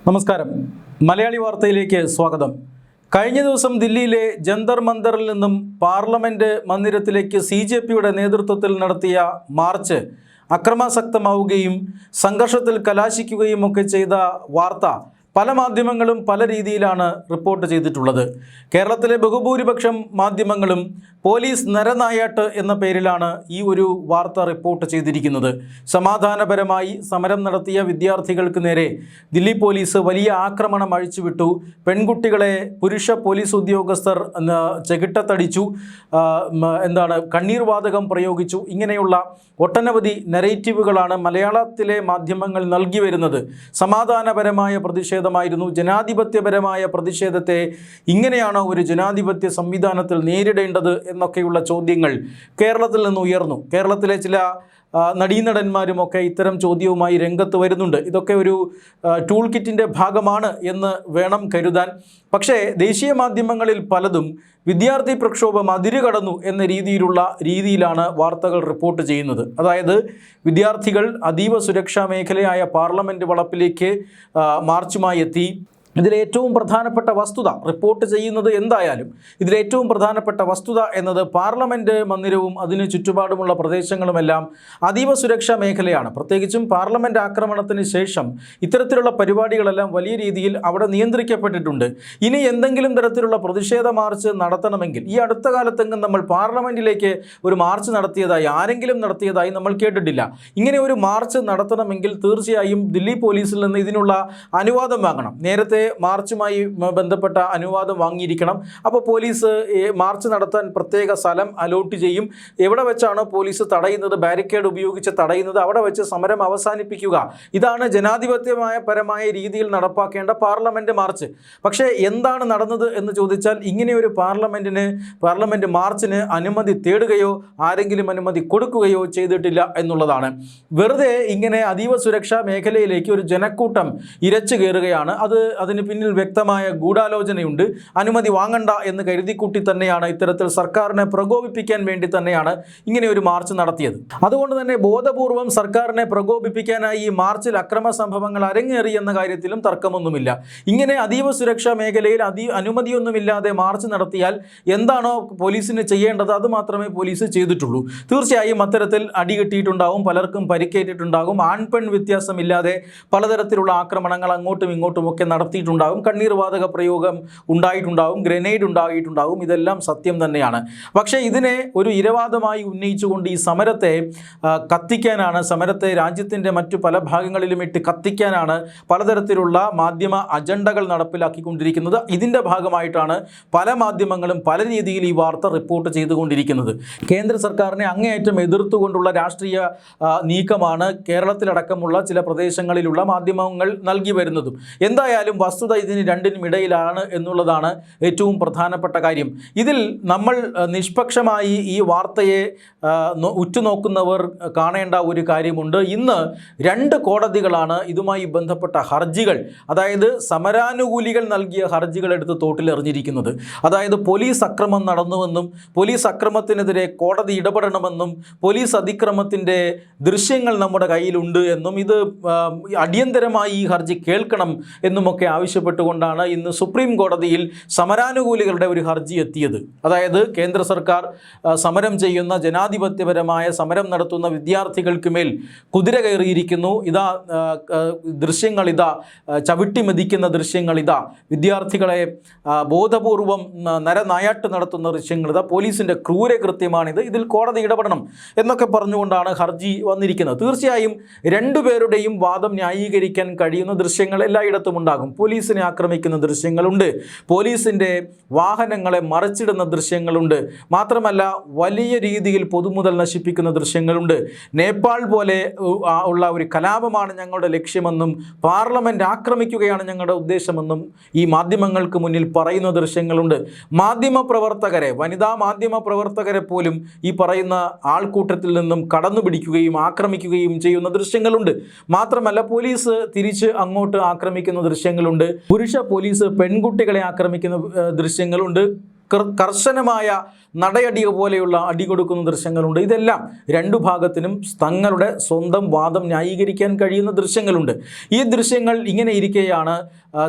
നമസ്കാരം. മലയാളി വാർത്തയിലേക്ക് സ്വാഗതം. കഴിഞ്ഞ ദിവസം ദില്ലിയിലെ ജന്തർ മന്ദറിൽ നിന്നും പാർലമെൻറ്റ് മന്ദിരത്തിലേക്ക് CJPയുടെ നേതൃത്വത്തിൽ നടത്തിയ മാർച്ച് അക്രമാസക്തമാവുകയും സംഘർഷത്തിൽ കലാശിക്കുകയും ഒക്കെ ചെയ്ത വാർത്ത പല മാധ്യമങ്ങളും പല രീതിയിലാണ് റിപ്പോർട്ട് ചെയ്തിട്ടുള്ളത്. കേരളത്തിലെ ബഹുഭൂരിപക്ഷം മാധ്യമങ്ങളും പോലീസ് നരനായാട്ട് എന്ന പേരിലാണ് ഈ ഒരു വാർത്ത റിപ്പോർട്ട് ചെയ്തിരിക്കുന്നത്. സമാധാനപരമായി സമരം നടത്തിയ വിദ്യാർത്ഥികൾക്ക് നേരെ ദില്ലി പോലീസ് വലിയ ആക്രമണം അഴിച്ചുവിട്ടു. പെൺകുട്ടികളെ പുരുഷ പോലീസ് ഉദ്യോഗസ്ഥർ ചെകിട്ടത്തടിച്ചു, കണ്ണീർ വാതകം പ്രയോഗിച്ചു. ഇങ്ങനെയുള്ള ഒട്ടനവധി നെറേറ്റീവുകളാണ് മലയാളത്തിലെ മാധ്യമങ്ങൾ നൽകി വരുന്നത്. സമാധാനപരമായ പ്രതിഷേധമായിരുന്നു, ജനാധിപത്യപരമായ പ്രതിഷേധത്തെ ഇങ്ങനെയാണോ ഒരു ജനാധിപത്യ സംവിധാനത്തിൽ നേരിടേണ്ടത് എന്നൊക്കെയുള്ള ചോദ്യങ്ങൾ കേരളത്തിൽ നിന്ന് ഉയർന്നു. കേരളത്തിലെ ചില നടീനടന്മാരുമൊക്കെ ഇത്തരം ചോദ്യവുമായി രംഗത്ത് വരുന്നുണ്ട്. ഇതൊക്കെ ഒരു ടൂൾ കിറ്റിൻ്റെ ഭാഗമാണ് എന്ന് വേണം കരുതാൻ. പക്ഷേ ദേശീയ മാധ്യമങ്ങളിൽ പലതും വിദ്യാർത്ഥി പ്രക്ഷോഭം അതിരുകടന്നു എന്ന രീതിയിലാണ് വാർത്തകൾ റിപ്പോർട്ട് ചെയ്യുന്നത്. അതായത് വിദ്യാർത്ഥികൾ അതീവ സുരക്ഷാ മേഖലയായ പാർലമെൻറ്റ് വളപ്പിലേക്ക് മാർച്ചുമായി എത്തി. ഇതിലേറ്റവും പ്രധാനപ്പെട്ട വസ്തുത റിപ്പോർട്ട് ചെയ്യുന്നത് എന്തായാലും ഇതിലേറ്റവും പ്രധാനപ്പെട്ട വസ്തുത എന്നത് പാർലമെൻറ്റ് മന്ദിരവും അതിന് ചുറ്റുപാടുമുള്ള പ്രദേശങ്ങളുമെല്ലാം അതീവ സുരക്ഷാ മേഖലയാണ്. പ്രത്യേകിച്ചും പാർലമെൻറ്റ് ആക്രമണത്തിന് ശേഷം ഇത്തരത്തിലുള്ള പരിപാടികളെല്ലാം വലിയ രീതിയിൽ അവിടെ നിയന്ത്രിക്കപ്പെട്ടിട്ടുണ്ട്. ഇനി എന്തെങ്കിലും തരത്തിലുള്ള പ്രതിഷേധ മാർച്ച് നടത്തണമെങ്കിൽ ഈ അടുത്ത കാലത്തെങ്ങും നമ്മൾ പാർലമെൻറ്റിലേക്ക് ഒരു മാർച്ച് നടത്തിയതായി ആരെങ്കിലും നടത്തിയതായി നമ്മൾ കേട്ടിട്ടില്ല. ഇങ്ങനെ ഒരു മാർച്ച് നടത്തണമെങ്കിൽ തീർച്ചയായും ദില്ലി പോലീസിൽ നിന്ന് ഇതിനുള്ള അനുവാദം വാങ്ങണം. നേരത്തെ മാർച്ചുമായി ബന്ധപ്പെട്ട അനുവാദം വാങ്ങിയിരിക്കണം. അപ്പോൾ പോലീസ് മാർച്ച് നടത്താൻ പ്രത്യേക സ്ഥലം അലോട്ട് ചെയ്യും. എവിടെ വെച്ചാണോ പോലീസ് തടയുന്നത്, ബാരിക്കേഡ് ഉപയോഗിച്ച് തടയുന്നത്, അവിടെ വെച്ച് സമരം അവസാനിപ്പിക്കുക. ഇതാണ് ജനാധിപത്യപരമായ രീതിയിൽ നടപ്പാക്കേണ്ട പാർലമെൻറ്റ് മാർച്ച്. പക്ഷേ എന്താണ് നടന്നത് എന്ന് ചോദിച്ചാൽ ഇങ്ങനെയൊരു പാർലമെൻറ്റ് മാർച്ചിന് അനുമതി തേടുകയോ ആരെങ്കിലും അനുമതി കൊടുക്കുകയോ ചെയ്തിട്ടില്ല എന്നുള്ളതാണ്. വെറുതെ ഇങ്ങനെ അതീവ സുരക്ഷാ മേഖലയിലേക്ക് ഒരു ജനക്കൂട്ടം ഇരച്ചു കയറുകയാണ്. അതിന് പിന്നിൽ വ്യക്തമായ ഗൂഢാലോചനയുണ്ട്. അനുമതി വാങ്ങണ്ട എന്ന് കരുതിക്കൂട്ടി തന്നെയാണ് ഇത്തരത്തിൽ സർക്കാരിനെ പ്രകോപിപ്പിക്കാൻ വേണ്ടി തന്നെയാണ് ഇങ്ങനെ ഒരു മാർച്ച് നടത്തിയത്. അതുകൊണ്ട് തന്നെ ബോധപൂർവം സർക്കാരിനെ പ്രകോപിപ്പിക്കാനായി ഈ മാർച്ചിൽ അക്രമ സംഭവങ്ങൾ അരങ്ങേറി എന്ന കാര്യത്തിലും തർക്കമൊന്നുമില്ല. ഇങ്ങനെ അതീവ സുരക്ഷാ മേഖലയിൽ അനുമതിയൊന്നുമില്ലാതെ മാർച്ച് നടത്തിയാൽ എന്താണോ പോലീസിന് ചെയ്യേണ്ടത് അത് മാത്രമേ പോലീസ് ചെയ്തിട്ടുള്ളൂ. തീർച്ചയായും അത്തരത്തിൽ അടികിട്ടിയിട്ടുണ്ടാവും, പലർക്കും പരിക്കേറ്റിട്ടുണ്ടാകും, ആൺപെൺ വ്യത്യാസമില്ലാതെ പലതരത്തിലുള്ള ആക്രമണങ്ങൾ അങ്ങോട്ടും ഇങ്ങോട്ടുമൊക്കെ നടത്തിയിട്ടുണ്ടാകും, കണ്ണീർ വാതക പ്രയോഗം ഉണ്ടായിട്ടുണ്ടാകും, ഗ്രനേഡ് ഉണ്ടായിട്ടുണ്ടാകും. ഇതെല്ലാം സത്യം തന്നെയാണ്. പക്ഷേ ഇതിനെ ഒരു ഇരവാദമായി ഉന്നയിച്ചുകൊണ്ട് ഈ സമരത്തെ കത്തിക്കാനാണ്, സമരത്തെ രാജ്യത്തിൻ്റെ മറ്റു പല ഭാഗങ്ങളിലും ഇട്ട് കത്തിക്കാനാണ് പലതരത്തിലുള്ള മാധ്യമ അജണ്ടകൾ നടപ്പിലാക്കിക്കൊണ്ടിരിക്കുന്നത്. ഇതിൻ്റെ ഭാഗമായിട്ടാണ് പല മാധ്യമങ്ങളും പല രീതിയിൽ ഈ വാർത്ത റിപ്പോർട്ട് ചെയ്തുകൊണ്ടിരിക്കുന്നത്. കേന്ദ്ര സർക്കാരിനെ അങ്ങേയറ്റം എതിർത്തുകൊണ്ടുള്ള രാഷ്ട്രീയ നീക്കമാണ് കേരളത്തിലടക്കമുള്ള ചില പ്രദേശങ്ങളിലുള്ള മാധ്യമങ്ങൾ നൽകി വരുന്നതും. എന്തായാലും വസ്തുത ഇതിന് രണ്ടിനും ഇടയിലാണ് എന്നുള്ളതാണ് ഏറ്റവും പ്രധാനപ്പെട്ട കാര്യം. ഇതിൽ നമ്മൾ നിഷ്പക്ഷമായി ഈ വാർത്തയെ ഉറ്റുനോക്കുന്നവർ കാണേണ്ട ഒരു കാര്യമുണ്ട്. ഇന്ന് 2 കോടതികളാണ് ഇതുമായി ബന്ധപ്പെട്ട ഹർജികൾ, അതായത് സമരാനുകൂലികൾ നൽകിയ ഹർജികൾ എടുത്ത് തോട്ടിലെറിഞ്ഞിരിക്കുന്നത്. അതായത് പോലീസ് അക്രമം നടന്നുവെന്നും പോലീസ് അക്രമത്തിനെതിരെ കോടതി ഇടപെടണമെന്നും പോലീസ് അതിക്രമത്തിൻ്റെ ദൃശ്യങ്ങൾ നമ്മുടെ കയ്യിലുണ്ട് എന്നും ഇത് അടിയന്തരമായി ഈ ഹർജി കേൾക്കണം എന്നുമൊക്കെ ആവശ്യപ്പെട്ടുകൊണ്ടാണ് ഇന്ന് സുപ്രീം കോടതിയിൽ സമരാനുകൂലികളുടെ ഒരു ഹർജി എത്തിയത്. അതായത് കേന്ദ്ര സർക്കാർ സമരം ചെയ്യുന്ന, ജനാധിപത്യപരമായ സമരം നടത്തുന്ന വിദ്യാർത്ഥികൾക്ക് മേൽ കുതിര കയറിയിരിക്കുന്നു. ദൃശ്യങ്ങളിതാ, ചവിട്ടിമെതിക്കുന്ന ദൃശ്യങ്ങളിതാ, വിദ്യാർത്ഥികളെ ബോധപൂർവം നരനായാട്ട് നടത്തുന്ന ദൃശ്യങ്ങളിതാ, പോലീസിൻ്റെ ക്രൂരകൃത്യമാണിത്, ഇതിൽ കോടതി ഇടപെടണം എന്നൊക്കെ പറഞ്ഞുകൊണ്ടാണ് ഹർജി വന്നിരിക്കുന്നത്. തീർച്ചയായും രണ്ടുപേരുടെയും വാദം ന്യായീകരിക്കാൻ കഴിയുന്ന ദൃശ്യങ്ങൾ എല്ലായിടത്തും ഉണ്ടാകും. പോലീസിനെ ആക്രമിക്കുന്ന ദൃശ്യങ്ങളുണ്ട്, പോലീസിൻ്റെ വാഹനങ്ങളെ മറിച്ചിടുന്ന ദൃശ്യങ്ങളുണ്ട്, മാത്രമല്ല വലിയ രീതിയിൽ പൊതുമുതൽ നശിപ്പിക്കുന്ന ദൃശ്യങ്ങളുണ്ട്. നേപ്പാൾ പോലെ ഉള്ള ഒരു കലാപമാണ് ഞങ്ങളുടെ ലക്ഷ്യമെന്നും പാർലമെൻറ്റ് ആക്രമിക്കുകയാണ് ഞങ്ങളുടെ ഉദ്ദേശമെന്നും ഈ മാധ്യമങ്ങൾക്ക് മുന്നിൽ പറയുന്ന ദൃശ്യങ്ങളുണ്ട്. മാധ്യമപ്രവർത്തകരെ, വനിതാ മാധ്യമപ്രവർത്തകരെ പോലും ഈ പറയുന്ന ആൾക്കൂട്ടത്തിൽ നിന്നും കടന്നുപിടിക്കുകയും ആക്രമിക്കുകയും ചെയ്യുന്ന ദൃശ്യങ്ങളുണ്ട്. മാത്രമല്ല പോലീസ് തിരിച്ച് അങ്ങോട്ട് ആക്രമിക്കുന്ന ദൃശ്യങ്ങളുണ്ട്, പുരുഷ പോലീസ് പെൺകുട്ടികളെ ആക്രമിക്കുന്ന ദൃശ്യങ്ങളുണ്ട്, കർശനമായ നടയടി പോലെയുള്ള അടി കൊടുക്കുന്ന ദൃശ്യങ്ങളുണ്ട്. ഇതെല്ലാം രണ്ടു ഭാഗത്തിനും തങ്ങളുടെ സ്വന്തം വാദം ന്യായീകരിക്കാൻ കഴിയുന്ന ദൃശ്യങ്ങളുണ്ട്. ഈ ദൃശ്യങ്ങൾ ഇങ്ങനെ ഇരിക്കെയാണ്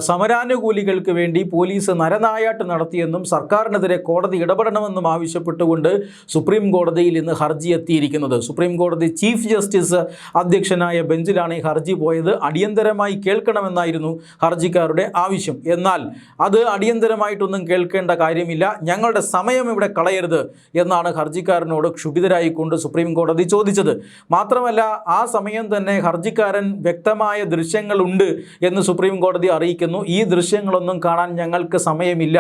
സമരാനുകൂലികൾക്ക് വേണ്ടി പോലീസ് നരനായാട്ട് നടത്തിയെന്നും സർക്കാരിനെതിരെ കോടതി ഇടപെടണമെന്നും ആവശ്യപ്പെട്ടുകൊണ്ട് സുപ്രീം കോടതിയിൽ ഇന്ന് ഹർജി എത്തിയിരിക്കുന്നത്. സുപ്രീം കോടതി ചീഫ് ജസ്റ്റിസ് അധ്യക്ഷനായ ബെഞ്ചിലാണ് ഈ ഹർജി പോയത്. അടിയന്തരമായി കേൾക്കണമെന്നായിരുന്നു ഹർജിക്കാരുടെ ആവശ്യം. എന്നാൽ അത് അടിയന്തരമായിട്ടൊന്നും കേൾക്കേണ്ട കാര്യമില്ല, ഞങ്ങളുടെ സമയം ഇവിടെ കളയരുത് എന്നാണ് ഹർജിക്കാരനോട് ക്ഷുഭിതരായിക്കൊണ്ട് സുപ്രീം കോടതി ചോദിച്ചത്. മാത്രമല്ല ആ സമയം തന്നെ ഹർജിക്കാരൻ വ്യക്തമായ ദൃശ്യങ്ങളുണ്ട് എന്ന് സുപ്രീം കോടതി അറിയിക്കുന്നു. ഈ ദൃശ്യങ്ങളൊന്നും കാണാൻ ഞങ്ങൾക്ക് സമയമില്ല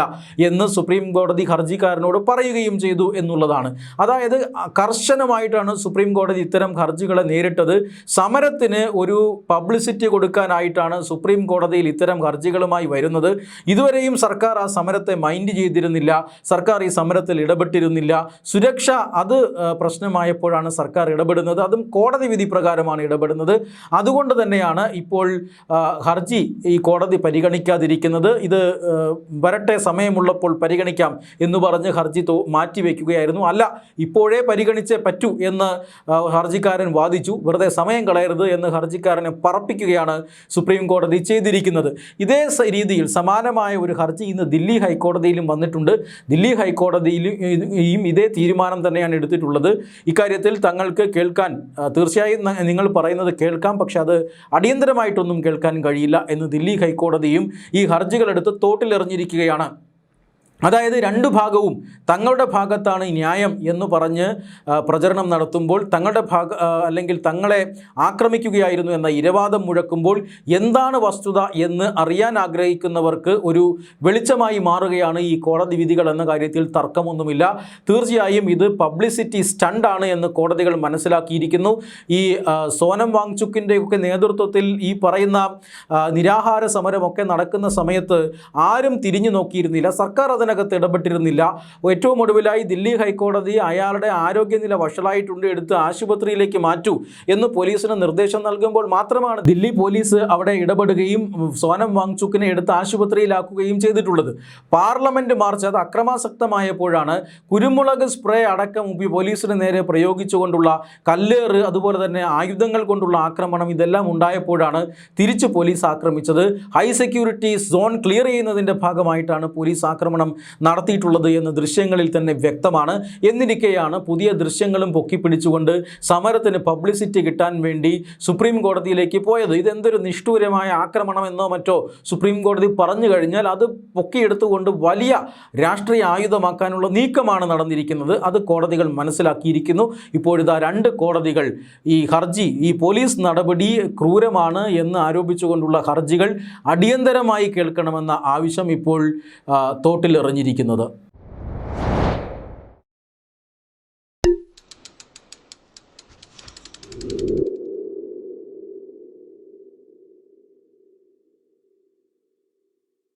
എന്ന് സുപ്രീം കോടതി ഹർജിക്കാരനോട് പറയുകയും ചെയ്തു എന്നുള്ളതാണ്. അതായത് കർശനമായിട്ടാണ് സുപ്രീം കോടതി ഇത്തരം ഹർജികളെ നേരിട്ടത്. സമരത്തിന് ഒരു പബ്ലിസിറ്റി കൊടുക്കാനായിട്ടാണ് സുപ്രീം കോടതിയിൽ ഇത്തരം ഹർജികളുമായി വരുന്നത്. ഇതുവരെയും സർക്കാർ ആ സമരത്തെ മൈൻഡ് ചെയ്തിരുന്നില്ല, സർക്കാർ ഈ സമരത്തിൽ ഇടപെട്ടിരുന്നില്ല. സുരക്ഷ അത് പ്രശ്നമായപ്പോഴാണ് സർക്കാർ ഇടപെടുന്നത്, അതും കോടതി വിധി പ്രകാരമാണ് ഇടപെടുന്നത്. അതുകൊണ്ട് തന്നെയാണ് ഇപ്പോൾ ഹർജി ഈ കോടതി പരിഗണിക്കാതിരിക്കുന്നത്. ഇത് വരട്ടെ, സമയമുള്ളപ്പോൾ പരിഗണിക്കാം എന്ന് പറഞ്ഞ് ഹർജി മാറ്റിവെക്കുകയായിരുന്നു. അല്ല, ഇപ്പോഴേ പരിഗണിച്ചേ പറ്റൂ എന്ന് ഹർജിക്കാരൻ വാദിച്ചു. വെറുതെ സമയം കളയരുത് എന്ന് ഹർജിക്കാരനെ പറപ്പിക്കുകയാണ് സുപ്രീം കോടതി ചെയ്തിരിക്കുന്നത്. ഇതേ രീതിയിൽ സമാനമായ ഒരു ഹർജി ഇന്ന് ദില്ലി ഹൈക്കോടതിയിലും വന്നിട്ടുണ്ട്. ദില്ലി ഹൈക്കോടതിയിലും ഇതേ തീരുമാനം തന്നെയാണ് എടുത്തിട്ടുള്ളത്. ഇക്കാര്യത്തിൽ തങ്ങൾക്ക് കേൾക്കാൻ, തീർച്ചയായും നിങ്ങൾ പറയുന്നത് കേൾക്കാം, പക്ഷെ അത് അടിയന്തരമായിട്ടൊന്നും കേൾക്കാൻ കഴിയില്ല എന്ന് ദില്ലി ഹൈക്കോടതിയും ഈ ഹർജികളെടുത്ത് തോട്ടിലെറിഞ്ഞിരിക്കുകയാണ്. അതായത് രണ്ടു ഭാഗവും തങ്ങളുടെ ഭാഗത്താണ് ന്യായം എന്ന് പറഞ്ഞ് പ്രചരണം നടത്തുമ്പോൾ, അല്ലെങ്കിൽ തങ്ങളെ ആക്രമിക്കുകയായിരുന്നു എന്ന ഇരവാദം മുഴക്കുമ്പോൾ എന്താണ് വസ്തുത എന്ന് അറിയാൻ ആഗ്രഹിക്കുന്നവർക്ക് ഒരു വെളിച്ചമായി മാറുകയാണ് ഈ കോടതി വിധികൾ എന്ന കാര്യത്തിൽ തർക്കമൊന്നുമില്ല. തീർച്ചയായും ഇത് പബ്ലിസിറ്റി സ്റ്റണ്ടാണ് എന്ന് കോടതികൾ മനസ്സിലാക്കിയിരിക്കുന്നു. ഈ സോനം വാങ്ചുക്കിൻ്റെയൊക്കെ നേതൃത്വത്തിൽ ഈ പറയുന്ന നിരാഹാര സമരമൊക്കെ നടക്കുന്ന സമയത്ത് ആരും തിരിഞ്ഞു നോക്കിയിരുന്നില്ല, സർക്കാർ അതിനകത്ത് ഇടപെട്ടിരുന്നില്ല. ഏറ്റവും ഒടുവിലായി ദില്ലി ഹൈക്കോടതി അയാളുടെ ആരോഗ്യനില വഷളായിട്ടുണ്ട്, എടുത്ത് ആശുപത്രിയിലേക്ക് മാറ്റൂ എന്ന് പോലീസിന് നിർദ്ദേശം നൽകുമ്പോൾ മാത്രമാണ് ദില്ലി പോലീസ് അവിടെ ഇടപെടുകയും സോനം വാങ്ചുക്കിനെ എടുത്ത് ആശുപത്രിയിലാക്കുകയും ചെയ്തിട്ടുള്ളത്. പാർലമെൻറ്റ് മാർച്ച് അത് അക്രമാസക്തമായപ്പോഴാണ് കുരുമുളക് സ്പ്രേ അടക്കം പോലീസിന് നേരെ പ്രയോഗിച്ചുകൊണ്ടുള്ള കല്ലേറ്, അതുപോലെ തന്നെ ആയുധങ്ങൾ കൊണ്ടുള്ള ആക്രമണം, ഇതെല്ലാം ഉണ്ടായപ്പോഴാണ് തിരിച്ച് പോലീസ് ആക്രമിച്ചത്. ഹൈ സെക്യൂരിറ്റി സോൺ ക്ലിയർ ചെയ്യുന്നതിൻ്റെ ഭാഗമായിട്ടാണ് പോലീസ് ആക്രമണം നടത്തിയിട്ടുള്ളത് എന്ന് ദൃശ്യങ്ങളിൽ തന്നെ വ്യക്തമാണ്. എന്നിരിക്കെയാണ് പുതിയ ദൃശ്യങ്ങളും പൊക്കിപ്പിടിച്ചുകൊണ്ട് സമരത്തിന് പബ്ലിസിറ്റി കിട്ടാൻ വേണ്ടി സുപ്രീം കോടതിയിലേക്ക് പോയത്. ഇതെന്തൊരു നിഷ്ഠൂരമായ ആക്രമണം എന്നോ മറ്റോ സുപ്രീം കോടതി പറഞ്ഞു കഴിഞ്ഞാൽ അത് പൊക്കിയെടുത്തുകൊണ്ട് വലിയ രാഷ്ട്രീയ ആയുധമാക്കാനുള്ള നീക്കമാണ് നടന്നിരിക്കുന്നത്. അത് കോടതികൾ മനസ്സിലാക്കിയിരിക്കുന്നു. ഇപ്പോഴിതാ രണ്ട് കോടതികൾ ഈ ഹർജി, ഈ പോലീസ് നടപടി ക്രൂരമാണ് എന്ന് ആരോപിച്ചുകൊണ്ടുള്ള ഹർജികൾ അടിയന്തരമായി കേൾക്കണമെന്ന ആവശ്യം ഇപ്പോൾ തോട്ടിലെറിഞ്ഞിരിക്കുന്നത്.